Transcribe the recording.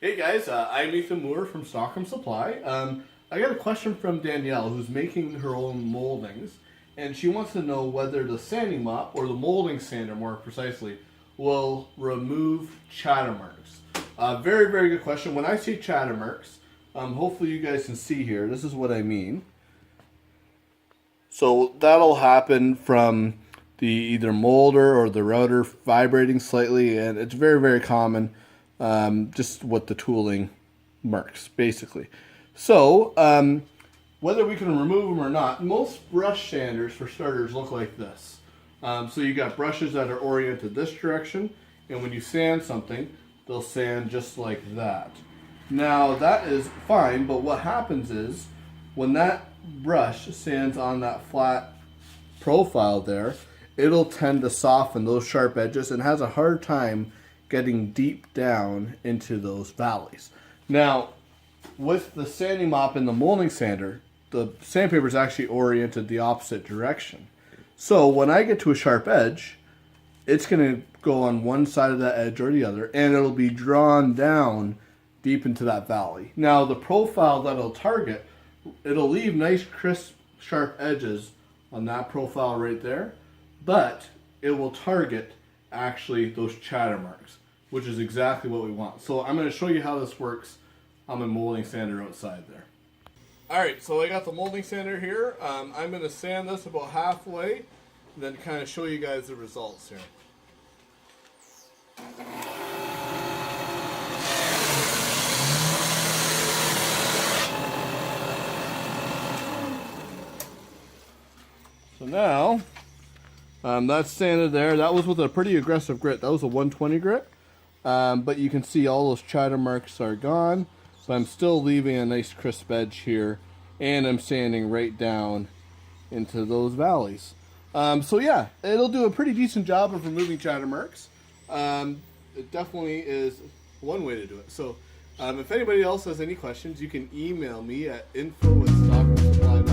Hey guys, I'm Ethan Moore from Stockholm Supply. I got a question from Danielle who's making her own moldings, and she wants to know whether the sanding mop, or the molding sander more precisely, will remove chatter marks. Very, very good question. When I say chatter marks, hopefully you guys can see here, this is what I mean. So that'll happen from the either molder or the router vibrating slightly, and it's very, very common. Just what the tooling marks, basically. So, whether we can remove them or not, most brush sanders, for starters, look like this. So you got brushes that are oriented this direction, and when you sand something, they'll sand just like that. Now, that is fine, but what happens is, when that brush sands on that flat profile there, it'll tend to soften those sharp edges and has a hard time getting deep down into those valleys. Now, with the sanding mop and the molding sander, the sandpaper is actually oriented the opposite direction. So when I get to a sharp edge, it's going to go on one side of that edge or the other, and it'll be drawn down deep into that valley. Now, the profile that it'll target, it'll leave nice, crisp, sharp edges on that profile right there, but it will target actually those chatter marks, which is exactly what we want. So I'm going to show you how this works on my molding sander outside there. Alright, so I got the molding sander here. I'm going to sand this about halfway, and then kind of show you guys the results here. So now, that's sanded there. That was with a pretty aggressive grit. That was a 120 grit. But you can see all those chatter marks are gone. So I'm still leaving a nice crisp edge here. And I'm sanding right down into those valleys. So yeah, it'll do a pretty decent job of removing chatter marks. It definitely is one way to do it. So if anybody else has any questions, you can email me at info@stockholmsupply.com.